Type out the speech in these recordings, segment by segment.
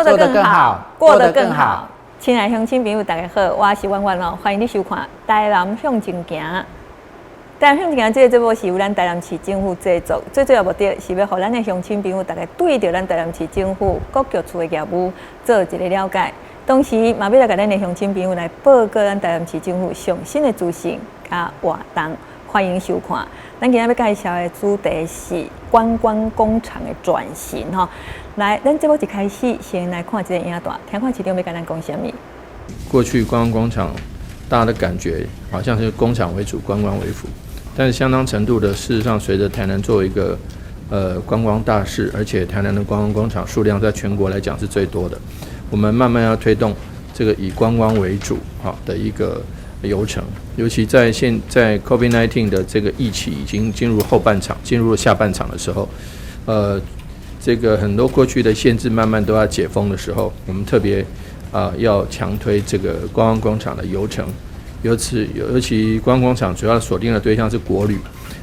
做得更好，过得更好。亲爱的乡亲朋友，大家好，我是婉婉哦，欢迎你收看《台南向前行》。台南向前行这个节目是由咱台南市政府制作，最主要目的是要让咱的乡亲朋友大家对着咱台南市政府各局处的业务做一个了解，同时嘛要来给咱的乡亲朋友来报告咱台南市政府上新的资讯加活动，欢迎收看。咱今日要介绍的主题是观光工厂的转型哈。来，咱节目一开始先来看这个影片，听看市长要跟咱讲什么。过去观光工厂，大家的感觉好像是工厂为主，观光为辅，但是相当程度的，事实上随着台南作为一个观光大市，而且台南的观光工厂数量在全国来讲是最多的，我们慢慢要推动这个以观光为主的一个流程，尤其在COVID-19 的这个疫情已经进入后半场，进入下半场的时候，这个很多过去的限制慢慢都要解封的时候，我们特别要强推这个观光工厂的游程，尤其观光工厂主要锁定的对象是国旅。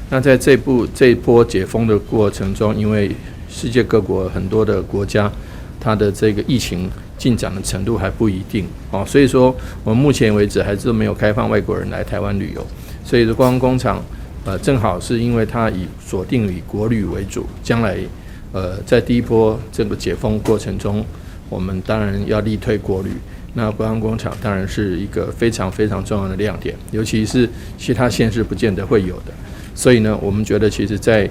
那在这一波解封的过程中，因为世界各国很多的国家，它的这个疫情进展的程度还不一定所以说我们目前为止还是没有开放外国人来台湾旅游，所以观光工厂正好是因为它锁定以国旅为主，将来在第一波这个解封过程中，我们当然要力推国旅。那观光工厂当然是一个非常非常重要的亮点，尤其是其他县市不见得会有的。所以呢，我们觉得其实在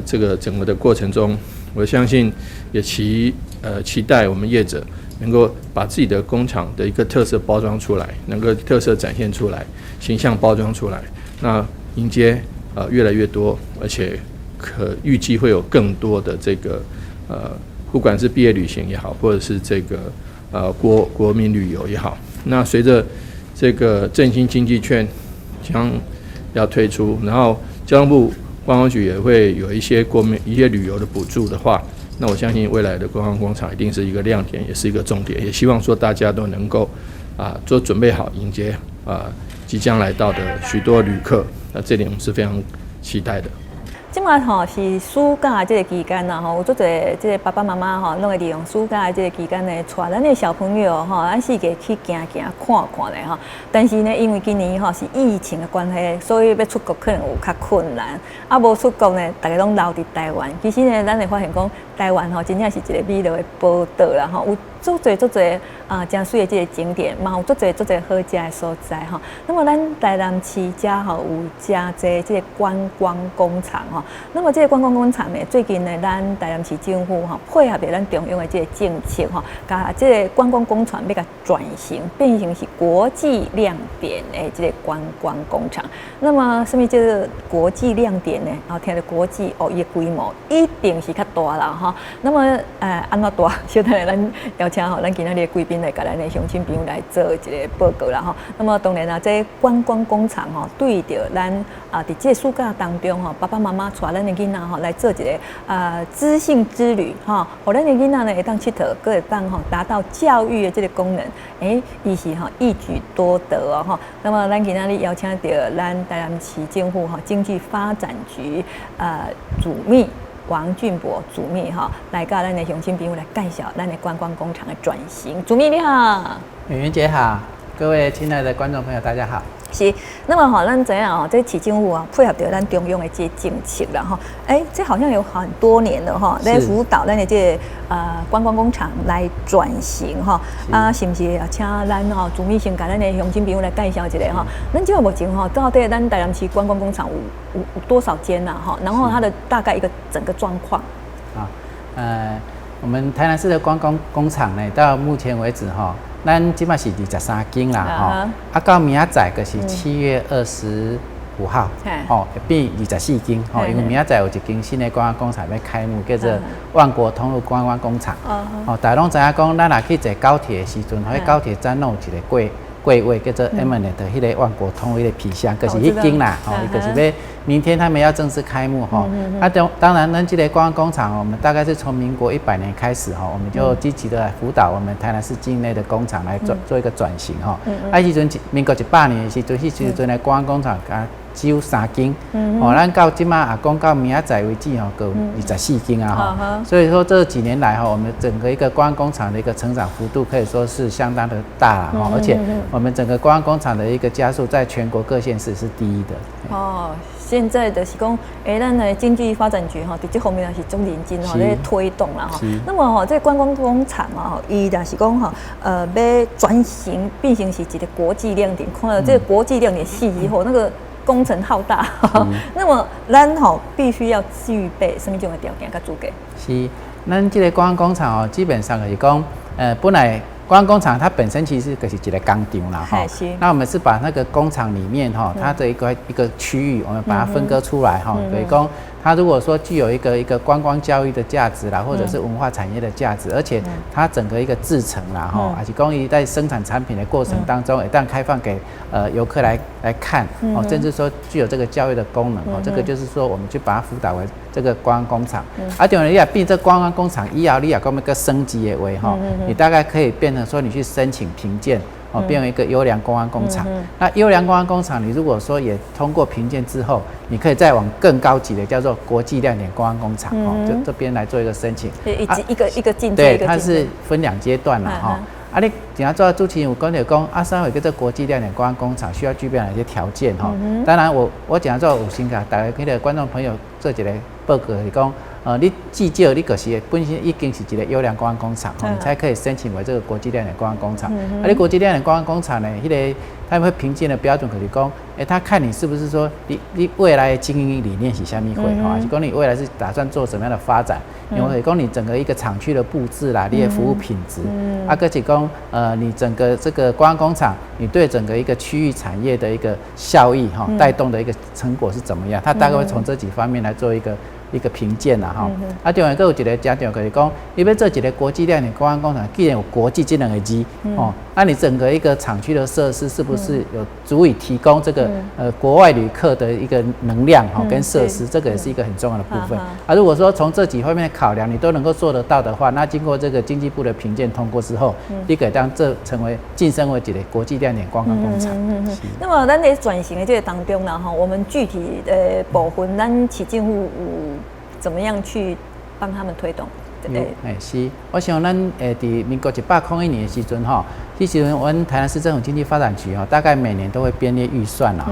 这个整个的过程中，我相信也期待我们业者能够把自己的工厂的一个特色包装出来，能够特色展现出来，形象包装出来，那迎接越来越多，而且预计会有更多的这个不管是毕业旅行也好，或者是这个国民旅游也好，那随着这个振兴经济券将要推出，然后交通部观光局也会有一些旅游的补助的话，那我相信未来的观光工厂一定是一个亮点，也是一个重点。也希望说大家都能够做准备好迎接即将来到的许多旅客，那这点我们是非常期待的。即马是暑假这个期间有足侪这个爸爸妈妈拢会利用暑假这个期间呢，带咱的小朋友咱四界去行看看咧但是呢，因为今年是疫情的关系，所以要出国可能有较困难。无出国呢，大家拢留伫台湾。其实呢，咱会发现讲台湾真正是一个美丽的宝岛啦有足侪真水的这个景点，嘛有足侪好食的所在那么咱台南市有真侪这个观光工厂那么这个观光工厂呢，最近呢，咱台南市政府配合着咱中央的这个政策甲这个观光工厂要甲转型，变成是国际亮点的这个观光工厂。那么什么叫做国际亮点呢？听到国际伊的规模一定是较大啦那么安怎大？小等下咱邀请咱今仔日的贵宾来甲咱的乡亲朋友来做一个报告啦那么当然这观光工厂对着咱伫这暑假当中爸爸妈妈带咱的囡仔来做一个资讯之旅互咱的囡仔呢会当佚佗，佫会当达到教育的这个功能，伊是一举多得那么咱今仔日邀请到咱台南市政府经济发展局主秘王俊博主秘来跟咱的乡亲朋友来介绍咱的观光工厂的转型。主秘你好，美云姐好，各位亲爱的观众朋友大家好。是，那么咱知影这市政府配合着咱中央的这政策啦这好像有很多年了来辅导咱的这观光工厂来转型是不是也请咱主秘先甲咱的乡亲朋友来介绍一下咱这个目前到底咱台南市观光工厂有多少间然后它的大概一个整个状况我们台南市的观光工厂呢，到目前为止咱即摆是23间啦到明仔载就是7月25号会变24间因为明仔载有一间新的观光工厂要开幕，叫做万国通路观光工厂大家拢知影讲，咱若去坐高铁的时阵，迄高铁站拢有一个柜位叫做 Eminent 迄个万国通路的皮箱，就是迄间啦伊就是要明天他们要正式开幕当然咱这个观光工厂我们大概是从民国100年开始我们就积极的来辅导我们台南市境内的工厂来做一个转型时阵民国100年的时阵，迄时阵的观光工厂只有3间，咱到即马啊，讲到明仔载为止够24间啊所以说这几年来我们整个一个观光工厂的一个成长幅度可以说是相当的大而且我们整个观光工厂的一个加速在全国各县市是第一的。现在的是讲，咱的经济发展局在这方面也是足认真在推动啦那么这观光工厂伊若是讲要转型变成是一个国际亮点，看到这个国际亮点系以后，那个工程浩大，那么咱必须要具备什么种的条件跟资格？是，咱这个观光工厂基本上就是讲，本来观光工厂它本身其实就是一个工厂啦那我们是把那个工厂里面它的一个区域，我们把它分割出来所以讲它如果说具有一个观光教育的价值啦，或者是文化产业的价值，而且它整个一个制程啦而且公益在生产产品的过程当中，一旦开放给游客来看甚至说具有这个教育的功能这个就是说我们去把它辅导为这个观光工厂。当然你也变这观光工厂以后，你也讲要个升级的为你大概可以变成说你去申请评鉴。变成一个优良观光工厂。那优良观光工厂，你如果说也通过评鉴之后，你可以再往更高级的叫做国际亮点观光工厂就这边来做一个申请。一个进对，它是分2阶段啦你怎样做到主持人有讲到讲啥会叫做国际亮点观光工厂，需要具备哪些条件当然我怎样做有先甲大家的观众朋友做一个报告是讲。你至少你就是本身已经是一个优良观光工厂你才可以申请为这个国际亮点观光工厂。你国际亮点观光工厂呢，他们会评鉴的标准，可是讲，他看你是不是说你未来的经营理念是什么还是讲你未来是打算做什么样的发展？因为讲你整个一个厂区的布置啦，你的服务品质，而且讲你整个这个观光工厂，你对整个一个区域产业的一个效益带动的一个成果是怎么样？它大概会从这几方面来做一个评鉴啦另外有一个家长就是讲，你要做一个国际亮点观光工厂，既然有国际这2个字那你整个一个厂区的设施是不是有足以提供这个国外旅客的一个能量跟设施？这个也是一个很重要的部分如果说从这几方面考量，你都能够做得到的话，那经过这个经济部的评鉴通过之后，你可以当这成为晋升为一个国际亮点观光工厂。那么咱在转型的这个当中啦我们具体的部分，咱市政府有怎么样去帮他们推动？是，我想咱在民国101年的时阵那时候我们台南市政府经济发展局大概每年都会编列预算啦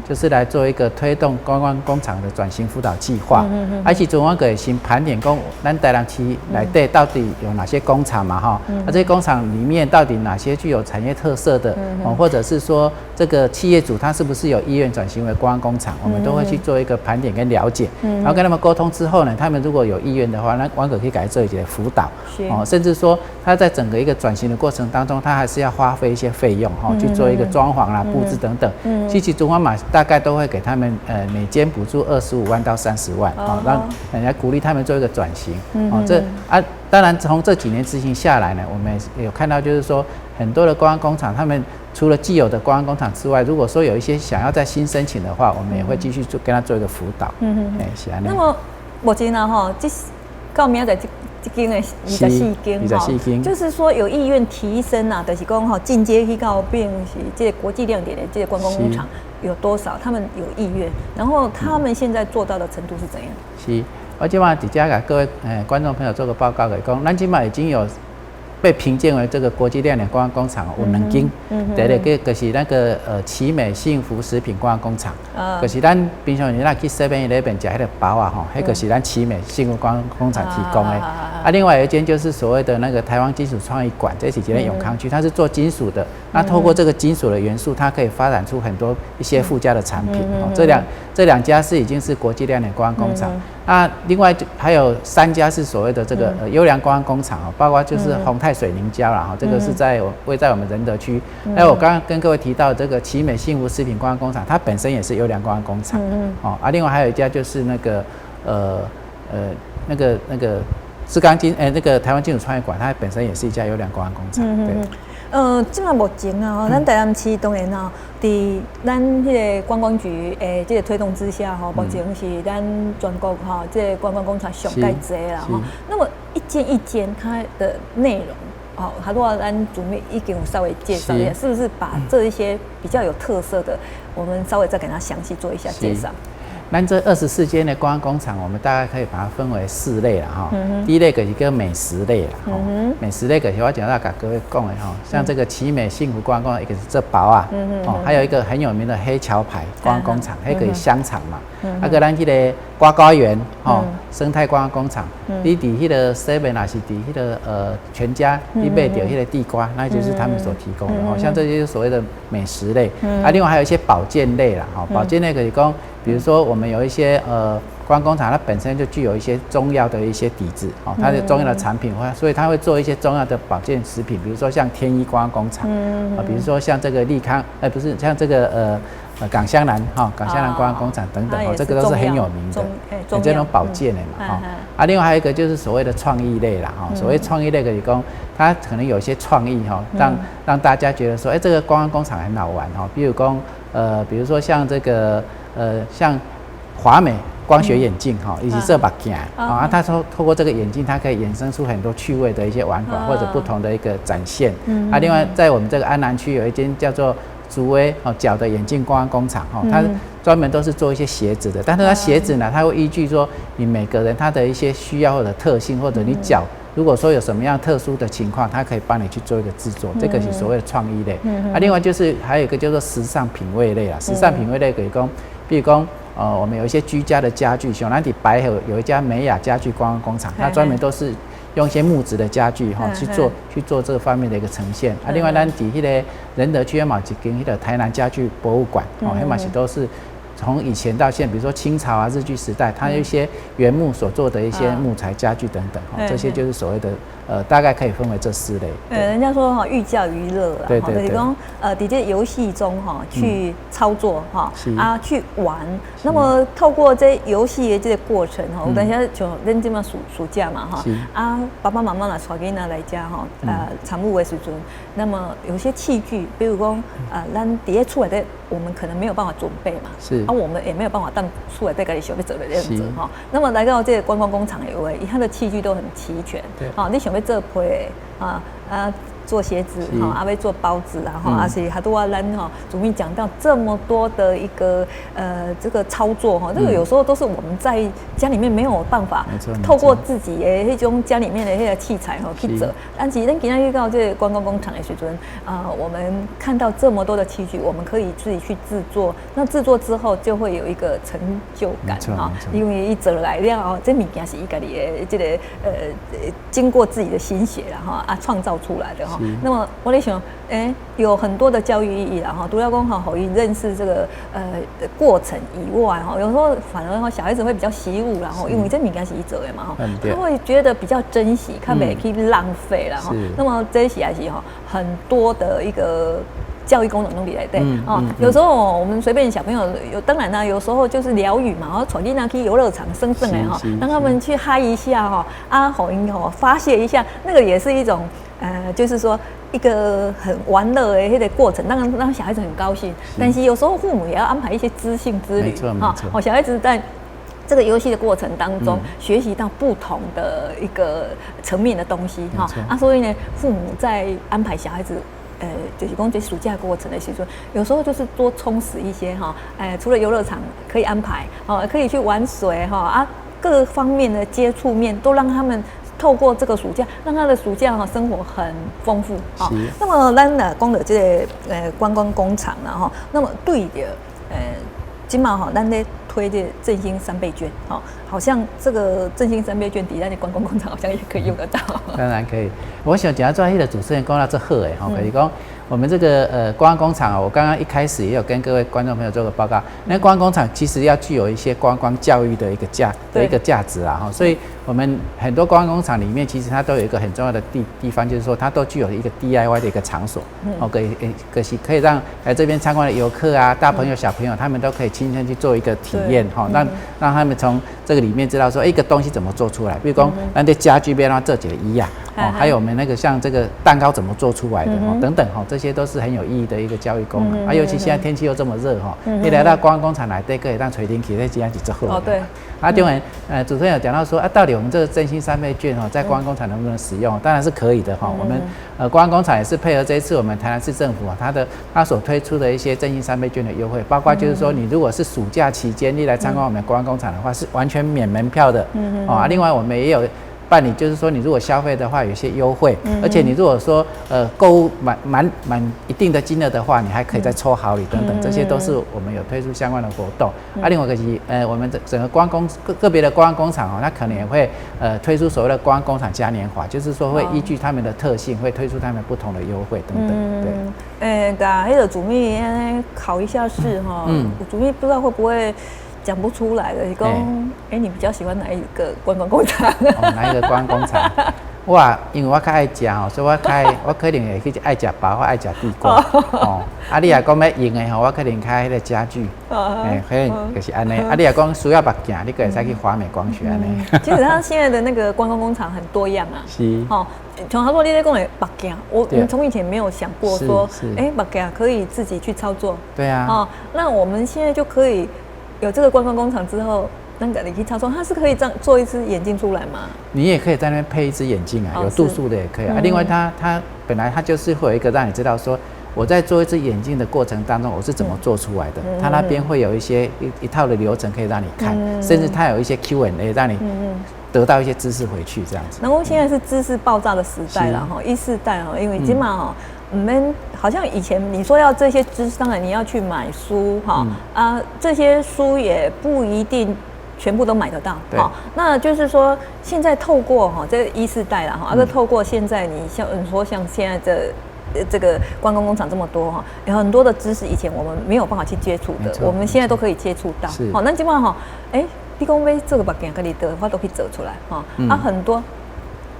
就是来做一个推动观光工厂的转型辅导计划。而且我个先盘点讲，咱台南市内底到底有哪些工厂嘛这些工厂里面到底哪些具有产业特色的或者是说这个企业主他是不是有意愿转型为观光工厂，我们都会去做一个盘点跟了解。然后跟他们沟通之后呢，他们如果有意愿的话，那我可以给他做一些辅导甚至说他在整个一个转型的过程当中，他还是要花费一些费用去做一个装潢啦、布置等等。其实中华马大概都会给他们每间补助25万到30万让来鼓励他们做一个转型当然从这几年执行下来呢，我们有看到就是说很多的观光工厂，他们除了既有的观光工厂之外，如果说有一些想要再新申请的话，我们也会继续跟他做一个辅导。是安尼。那么目前这到明仔载这间的24间就是说有意愿提升就是讲进阶去到变是这个国际亮点的这个观光工厂有多少？他们有意愿，然后他们现在做到的程度是怎样？是，我今晚直接给各位观众朋友做个报告给讲，咱今晚已经有被评鉴为这个国际亮点观光工厂有2间，第一个就是那个奇美幸福食品观光工厂，就是咱平常人去 7-11吃那个包那个是咱奇美幸福观光工厂提供的。另外有一间就是所谓的那个台湾金属创意馆，这是一个永康区，它是做金属的。那透过这个金属的元素，它可以发展出很多一些附加的产品。这两家是已经是国际亮点观光工厂。那另外还有3家是所谓的这个优良观光工厂包括就是宏泰水凝胶啦这个是位在我们仁德区。那我刚刚跟各位提到这个奇美幸福食品观光工厂，它本身也是优良观光工厂。另外还有一家就是那个志刚那个台湾金属创意馆，它本身也是一家优良观光工厂。对。即马目前咱台南市当然伫咱迄个观光局这个推动之下目前是咱全国这个观光工厂上介济啦那么一间一间它的内容好，他说咱主秘已经稍微介绍一下，是不是把这一些比较有特色的，我们稍微再给他详细做一下介绍。咱这24间的观光工厂，我们大概可以把它分为4类啦哈。第一类就是个美食类啦，美食类就是我讲到跟各位讲的哈，像这个奇美幸福观光，一个是这包啊，还有一个很有名的黑桥牌观光工厂，那个是香肠嘛，那个咱这个瓜高园生态观光工厂，你伫迄个 7还是伫迄个全家，你买到迄个地瓜，那就是他们所提供的哦。像这些就是所谓的美食类，另外还有一些保健类啦，保健类可以讲。比如说，我们有一些观光工厂，它本身就具有一些中药的一些底子，它的中药的产品，所以它会做一些中药的保健食品，比如说像天一观光工厂，比如说像这个利康，不是像这个港香兰港香兰观光工厂等等，这个都是很有名的，这种保健的嘛，另外还有一个就是所谓的创意类啦，所谓创意类可以讲，它可能有一些创意让大家觉得说，这个观光工厂很好玩比如说像这个。像华美光学眼镜以及这把镜它透过这个眼镜，它可以衍生出很多趣味的一些玩法或者不同的一个展现。另外在我们这个安南区有一间叫做竹威脚的眼镜观光工厂它专门都是做一些鞋子的，但是它鞋子呢，它会依据说你每个人他的一些需要或者特性，或者你脚如果说有什么样特殊的情况，它可以帮你去做一个制作，这个是所谓的创意类。另外就是还有一个叫做时尚品味类啦，时尚品味类可以讲。比如说，我们有一些居家的家具，像咱伫白河有一家美雅家具观光工厂，它专门都是用一些木质的家具去做这方面的一个呈现。另外咱伫迄个仁德区嘛，一间迄个台南家具博物馆，迄嘛是都是从以前到现在，比如说清朝啊、日据时代，它有一些原木所做的一些木材家具等等，这些就是所谓的大概可以分为这4类。对，人家说寓教于乐啦，就是讲在这游戏中去操作去玩。那么透过这游戏的这个过程我等一下就咱这么暑假嘛爸爸妈妈啦带囡仔来家参与的时阵，那么有些器具，比如讲咱伫咧厝内底，我们可能没有办法准备嘛，我们也没有办法当厝内底家己想要做的这样子那么来到这个观光工厂以为它的器具都很齐全，你想要做配做鞋子要做包子而且还多咱主秘讲到这么多的一个这个操作这个有时候都是我们在家里面没有办法透过自己的那种家里面的那个器材去做，但是咱今天遇到这个观光工厂的时阵我们看到这么多的器具，我们可以自己去制作，那制作之后就会有一个成就感因为一做来了这物件是伊家己的这个经过自己的心血啦创造出来的那么我在想，有很多的教育意义啦除了讲好以认识这个过程以外有时候反而小孩子会比较习武啦因为这物件是伊做的嘛他会觉得比较珍惜，他没去浪费啦那么这些还是很多的一个教育功能里来对有时候我们随便小朋友当然啦，有时候就是疗愈嘛，带囡仔去游乐场生动的让他们去嗨一下好发泄一下，那个也是一种就是说一个很玩乐的那个过程，让小孩子很高兴。但是有时候父母也要安排一些知性之旅小孩子在这个游戏的过程当中学习到不同的一个层面的东西所以呢，父母在安排小孩子就是讲这暑假过程的时候，有时候就是多充实一些除了游乐场可以安排可以去玩水各方面的接触面都让他们透过这个暑假，让他的暑假生活很丰富那么咱讲到这个观光工厂啦那么对的今嘛咱咧推这振兴3倍券好像这个振兴3倍券抵咱的观光工厂好像也可以用得到。当然可以，我想讲到迄个主持人讲到这好诶可以讲。我们这个观光工厂我刚刚一开始也有跟各位观众朋友做个报告。那观光工厂其实要具有一些观光教育的一个价值啦所以我们很多观光工厂里面，其实它都有一个很重要的地方，就是说它都具有一个 DIY 的一个场所可以让来这边参观的游客大朋友小朋友他们都可以亲身去做一个体验让他们从这个里面知道说一个东西怎么做出来。比如说咱在家具边做一个椅还有我们那个像这个蛋糕怎么做出来的等等这些都是很有意义的一个教育功能。尤其现在天气又这么热你来到观光工厂来，可以让吹天气，在这样子之后。对。当然，主持人有讲到说到底我们这个振兴3倍券在观光工厂能不能使用？当然是可以的我们观光工厂也是配合这一次我们台南市政府它所推出的一些振兴3倍券的优惠，包括就是说你如果是暑假期间你来参观我们观光工厂的话，是完全免门票的另外我们也有办理，就是说你如果消费的话有一些优惠，而且你如果说购物满一定的金额的话，你还可以再抽好礼等等，这些都是我们有推出相关的活动。另外一个是我们整个个别的观光工厂它可能也会推出所谓的观光工厂嘉年华，就是说会依据他们的特性，会推出他们不同的优惠等等。对，那个主秘考一下试主秘不知道会不会讲不出来的，你讲，你比较喜欢哪一个观光工厂？哪一个观光工厂？因为我较爱食所以我可能会去爱食包，我爱食地瓜你若讲要用的我可能开迄个家具，可能就是安尼。你若讲需要目镜，你可以再去华美光学安尼。其实它现在的那个观光工厂很多样啊。是。像他说你在讲的目镜，我们从以前没有想过说，目镜可以自己去操作。对啊。那我们现在就可以有这个观光工厂之后。那个你可以操作，它是可以这样做一只眼镜出来吗？你也可以在那边配一只眼镜有度数的也可以另外它本来它就是会有一个让你知道说我在做一只眼镜的过程当中我是怎么做出来的，它那边会有一些一套的流程可以让你看，甚至它有一些 Q&A 让你得到一些知识回去这样子。然后现在是知识爆炸的时代了1世代因为今嘛我们好像以前你说要这些知识，当然你要去买书这些书也不一定全部都买得到那就是说现在透过这1世代了透过现在你说像现在的这个观光工厂这么多有很多的知识以前我们没有办法去接触的，我们现在都可以接触到那基本上你讲要这个目镜跟你的话都可以走出来很多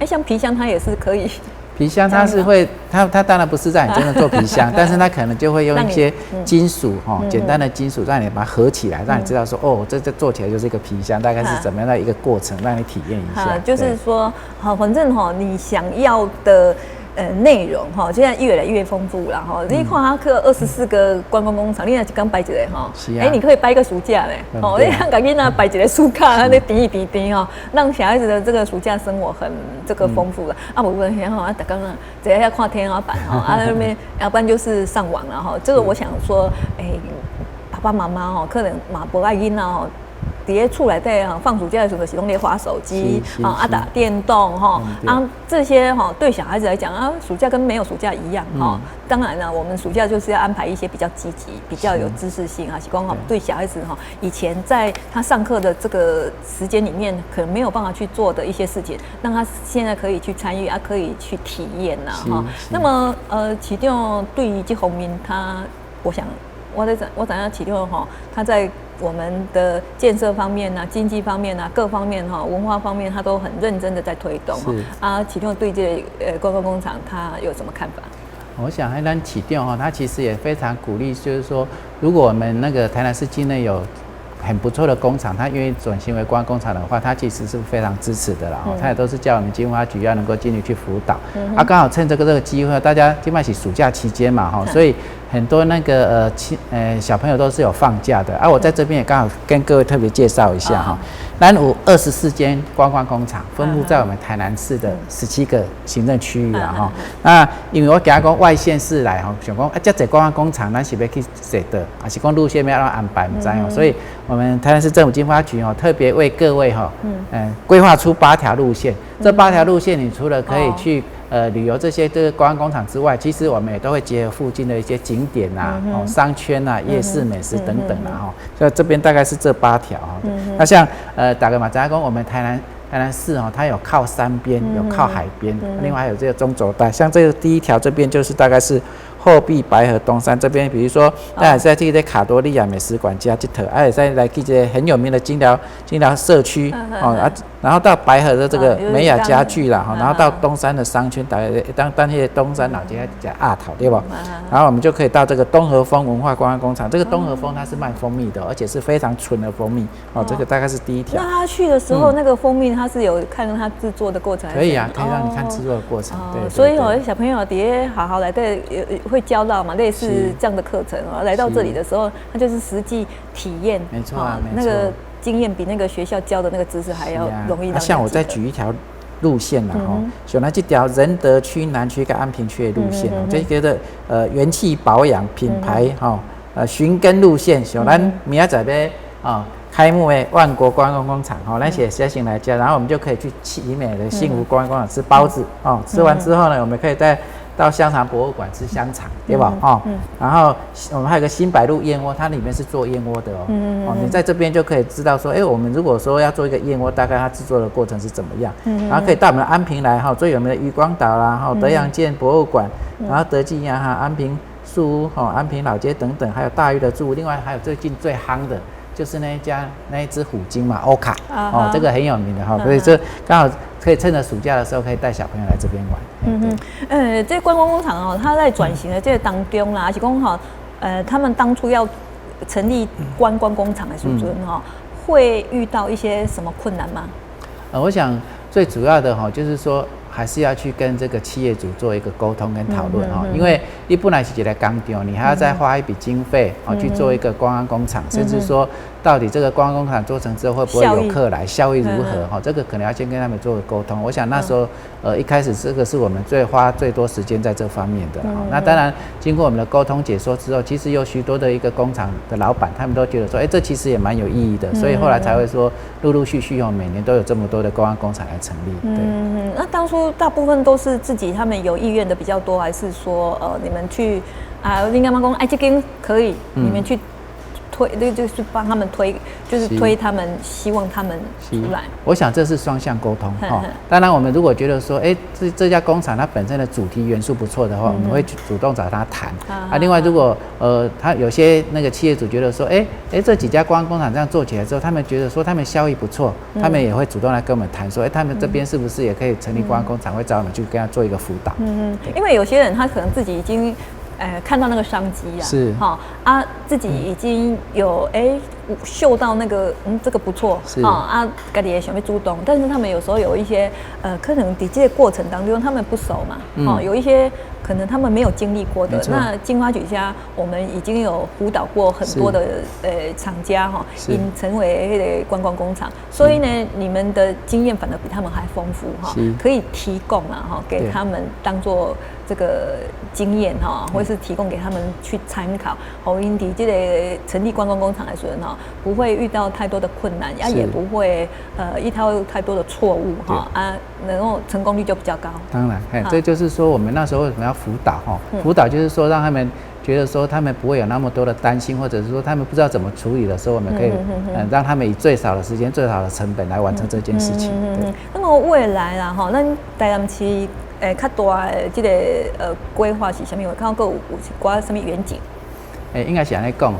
像皮箱它也是可以。皮箱它是会，它当然不是让你真的做皮箱，但是它可能就会用一些金属简单的金属让你把它合起来，让你知道说这做起来就是一个皮箱，大概是怎么样的一个过程，让你体验一下。就是说反正你想要的内容现在越来越丰富了你看它课24个观光工厂，你若刚摆一个你可以摆一个暑假嘞你让家囡仔摆一个暑假，那点一点点让小孩子的这个暑假生活很这个丰富了不然大家只要看天花板那边要不然就是上网了这个我想说爸爸妈妈可能嘛不爱囡仔伫咧厝内底放暑假的时候，是拢咧滑手机打电动这些对小孩子来讲暑假跟没有暑假一样当然了，我们暑假就是要安排一些比较积极、比较有知识性是光对小孩子以前在他上课的这个时间里面可能没有办法去做的一些事情，让他现在可以去参与可以去体验那么市长对于这方面我想我知影市长他在我们的建设方面经济方面各方面文化方面，他都很认真的在推动市长对这个观光工厂他有什么看法？我想咱市长他其实也非常鼓励，就是说如果我们那个台南市境内有很不错的工厂，他愿意转型为观光工厂的话，他其实是非常支持的啦他也都是叫我们经发局要能够尽力去辅导刚好趁这个机会，大家今麦是暑假期间嘛所以很多那个小朋友都是有放假的我在这边也刚好跟各位特别介绍一下咱有24间观光工厂分布在我们台南市的17个行政区域啦那因为我今日讲外县市来想讲这些观光工厂咱是要去踅的还是讲路线要安排不知所以我们台南市政府经发局特别为各位规划出8条路线，这8条路线你除了可以去旅游这些观光工厂之外，其实我们也都会结合附近的一些景点商圈夜市美食等等所以这边大概是这8条那像打个马仔讲，我们台南市它有靠山边，有靠海边，另外还有这个中轴带，像这个第1条这边就是大概是后壁、白河、东山这边，比如说大家在这个卡多利亚美食馆家这头，还有再来去这很有名的金寮社区然后到白河的这个美雅家具啦，然后到东山的商圈，大概当那些东山老街叫阿桃对不？然后我们就可以到这个东和风文化观光工厂。这个东和风它是卖蜂蜜的，而且是非常纯的蜂蜜这个大概是第一条。那他去的时候，那个蜂蜜它是有看到它制作的过程？可以啊，可以让你看制作的过程。对，所以小朋友底下好好来对会教到嘛，类似这样的课程来到这里的时候，他就是实际体验。没错啊，那个经验比那个学校教的那个知识还要容易。像我再举一条路线啦像那这条仁德区、南区跟安平区的路线这个的元气保养品牌寻根路线，像咱明仔载要开幕的万国观光工厂咱写信来加，然后我们就可以去奇美的幸福观光工厂吃包子吃完之后呢，我们可以再到香肠博物馆吃香肠，对吧？然后我们还有个新百路燕窝，它里面是做燕窝的你在这边就可以知道说，我们如果说要做一个燕窝，大概它制作的过程是怎么样。然后可以到我们的安平来最有名的渔光岛啦，德阳舰博物馆，然后德记呀安平树屋安平老街等等，还有大玉的住，另外还有最近最夯的就是那一只虎鲸嘛，欧卡这个很有名的所以这刚好可以趁着暑假的时候，可以带小朋友来这边玩。这观光工厂它在转型的这个当中啦，而且讲他们当初要成立观光工厂的时候会遇到一些什么困难吗？我想最主要的就是说，还是要去跟这个企业主做一个沟通跟讨论因为你本来是一个工厂，你还要再花一笔经费去做一个观光工厂，甚至说到底这个观光工厂做成之后会不会有客来，效益如何这个可能要先跟他们做个沟通。我想那时候一开始这个是我们花最多时间在这方面的那当然经过我们的沟通解说之后，其实有许多的一个工厂的老板他们都觉得说这其实也蛮有意义的，所以后来才会说陆陆续续每年都有这么多的观光工厂来成立。对，那当初大部分都是自己他们有意愿的比较多，还是说你们去你干嘛说这间可以你们去推，就是帮他们推，就是推他们，希望他们出来。我想这是双向沟通当然，我们如果觉得说，这家工厂它本身的主题元素不错的话，我们会主动找他谈。另外，如果他有些那个企业主觉得说，这几家观光工厂这样做起来之后，他们觉得说他们效益不错，他们也会主动来跟我们谈说，他们这边是不是也可以成立观光工厂，会找我们去跟他做一个辅导。因为有些人他可能自己已经看到那个商机是自己已经有嗅到那个这个不错自己也想要主动，但是他们有时候有一些可能在这个过程当中他们不熟嘛有一些可能他们没有经历过的。那金花举家我们已经有辅导过很多的厂家已成为那个观光工厂，所以呢你们的经验反而比他们还丰富可以提供给他们当做这个经验或是提供给他们去参考因为这个成立观光工厂来说不会遇到太多的困难，也不会遇到太多的错误然后成功率就比较高。当然这就是说我们那时候为什么要辅导辅导就是说让他们觉得说他们不会有那么多的担心，或者是说他们不知道怎么处理的时候，我们可以让他们以最少的时间、最少的成本来完成这件事情。那么未来啦咱台南市较大的这个规划是什么？我看到有挂什么远景？应该是安尼讲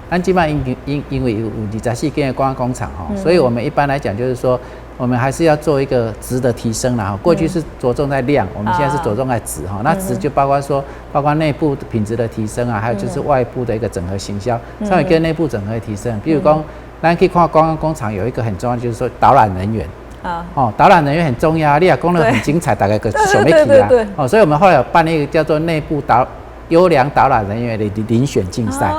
咱基本上因为有24间的观光工厂所以我们一般来讲就是说，我们还是要做一个质的提升啦过去是着重在量，我们现在是着重在质那质就包括内部内部的提升还有就是外部的一个整合行销，稍微跟内部整合的提升。比如说咱可以看观光工厂有一个很重要，就是说导览人员。导览人员很重要，你也讲得很精彩，大概个想要去所以我们后来有办一个叫做内部优良导览人员的遴选竞赛。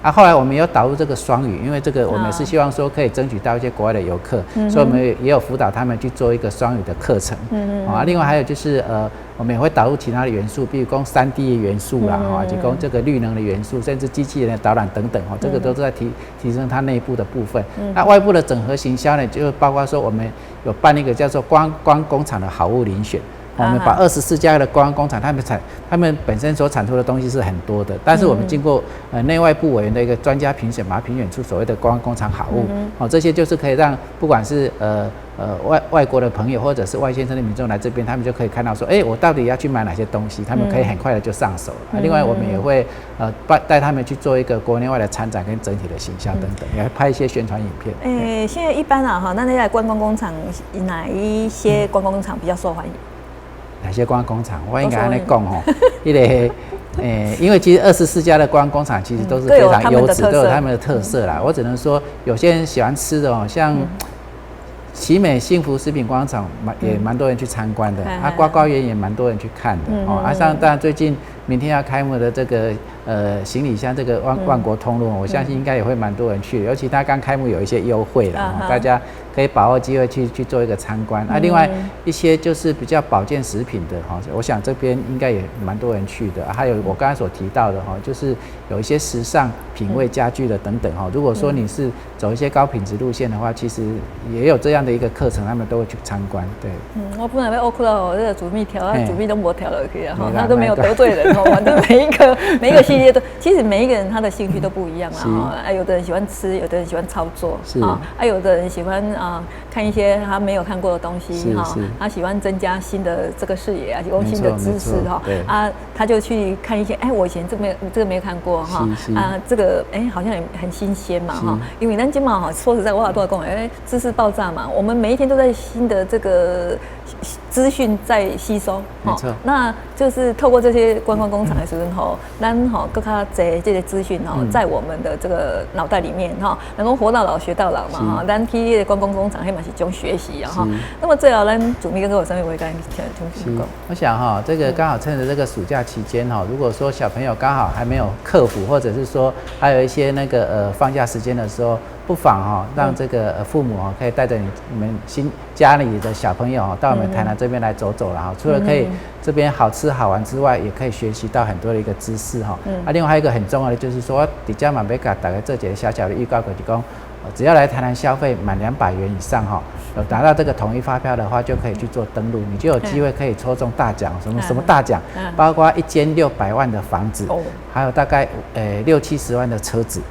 后来我们有导入这个双语，因为这个我们是希望说可以争取到一些国外的游客，所以我们也有辅导他们去做一个双语的课程。另外还有就是我们也会导入其他的元素，比如说3D 的元素啦，提供这个绿能的元素，甚至机器人的导览等等这个都是在提升它内部的部分。那外部的整合行销呢，就包括说我们有办一个叫做观光工厂的好物遴选。我们把24家的观光工厂，他们本身所产出的东西是很多的，但是我们经过内外部委员的一个专家评选，把它评选出所谓的观光工厂好物，这些就是可以让不管是外国的朋友或者是外县市的民众来这边，他们就可以看到说，我到底要去买哪些东西，他们可以很快的就上手了。另外，我们也会带他们去做一个国内外的参展跟整体的形象等等，也会拍一些宣传影片。现在一般啊哈，那在观光工厂哪一些观光工厂比较受欢迎？哪些观光工厂？我应该来讲吼，因为其实24家的观光工厂其实都是非常优质，都有他们的特色啦。我只能说，有些人喜欢吃的哦，像奇美幸福食品广场也蛮多人去参观的，瓜瓜园也蛮多人去看的哦。像当然最近明天要开幕的这个行李箱这个万国通路，我相信应该也会蛮多人去的，尤其它刚开幕有一些优惠了，大家可以把握机会去做一个参观。另外一些就是比较保健食品的哈，我想这边应该也蛮多人去的。还有我刚才所提到的哈，就是有一些时尚品味家具的等等哈。如果说你是走一些高品质路线的话，其实也有这样的一个课程，他们都会去参观。对，我本来要哭到这个主秘调，主秘都没调了去哈，他都没有得罪人。反正每一个系列都，其实每一个人他的兴趣都不一样啦。有的人喜欢吃，有的人喜欢操作，有的人喜欢看一些他没有看过的东西他喜欢增加新的这个视野提供新的知识他就去看一些我以前这个没有看过这个好像很新鲜嘛因为咱今嘛说实在我都在讲知识爆炸嘛，我们每一天都在新的这个资讯在吸收，那就是透过这些观光工厂的时候，咱更加多这些资讯在我们的这个脑袋里面能够活到老学到老嘛咱去观光工厂那嘛是一种学习那么最后咱主秘跟各位上面我也跟你讲，我想这个刚好趁着这个暑假期间如果说小朋友刚好还没有克服，或者是说还有一些那个放假时间的时候，不妨让这个父母可以带着你们家里的小朋友到我们台南这边来走走了除了可以这边好吃好玩之外，也可以学习到很多的一个知识另外还有一个很重要的就是说，底下嘛要给大家做一个小小的预告，就是说只要来台南消费满200元以上有拿到这个统一发票的话，就可以去做登录，你就有机会可以抽中大奖。什么大奖？包括1间600万的房子，还有大概60-70万的车子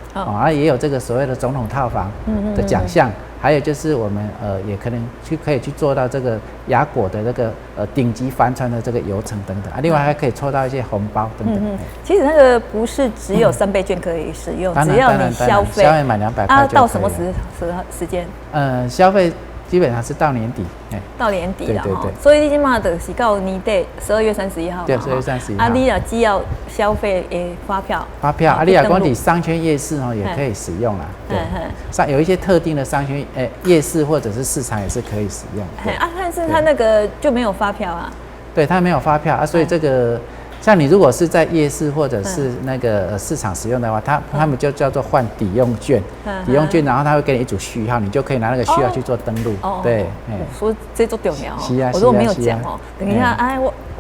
也有这个所谓的总统套房的奖项。还有就是我们也可能可以去做到这个雅果的这个顶级帆船的这个游程等等另外还可以抽到一些红包等等。其实那个不是只有3倍券可以使用，只要你消费满200块到什么时间？消费基本上是到年底，到年底了所以你今嘛就是到年底12月31号，对，12月31号。你只要消费发票，你也光你商圈夜市也可以使用啦。对，有一些特定的商圈夜市或者是市场也是可以使用。但是他那个就没有发票啊。对，他没有发票所以这个。像你如果是在夜市或者是那个市场使用的话，他们就叫做换抵用券，然后他会给你一组序号，你就可以拿那个序号去做登录。对，说这做重要我如果没有讲等一下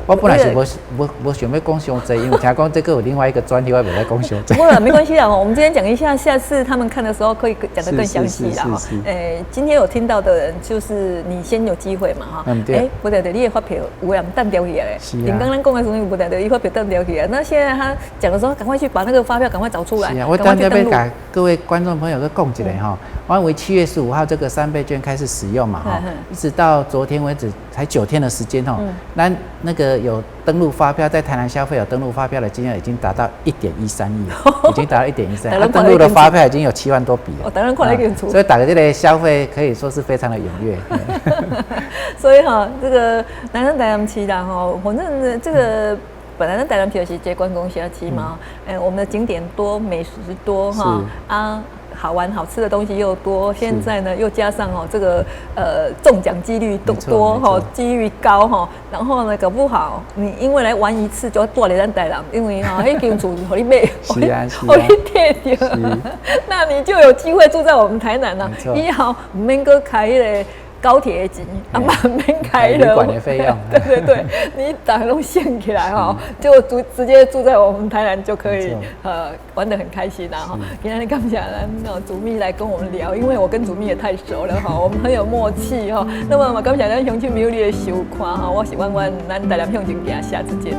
我本来是我想要讲伤济，因为听讲这个有另外一个专题，我不在讲伤济。不过没关系啦，我们今天讲一下，下次他们看的时候可以讲得更详细啦。今天有听到的人，就是你先有机会嘛不对，你的发票有人淡掉起来嘞。你刚刚讲的时候不对，你发票淡掉起来。那现在他讲的时候，赶快去把那个发票赶快找出来。是啊，我当然要给各位观众朋友再讲一下我为7月15号这个3倍券开始使用嘛一直到昨天为止才9天的时间那个有登录发票在台南消费有登录发票的金额已经达到1.13亿已经达到1.13亿登录的发票已经有7万多笔了。当然看得清楚。所以打个这个消费可以说是非常的踊跃。所以这个南山台南期啦反正这个本来在台南期是接观光辖区嘛我们的景点多，美食多好玩好吃的东西又多，现在呢又加上这个中奖几率多几率高然后呢搞不好你因为来玩一次就要住在咱台南，因为那间厝给你买，给你贴掉，那你就有机会住在我们台南了。以后不免搁开高铁的钱，慢慢开了。旅馆的费用。对对对，你打都现起来哈，就直接住在我们台南就可以玩得很开心啦哈。今天感谢咱祖秘来跟我们聊，因为我跟祖秘也太熟了哈，我们很有默契哈。那么感谢咱乡亲庙里的收看哈，我是弯弯，咱台南乡亲家，下次见。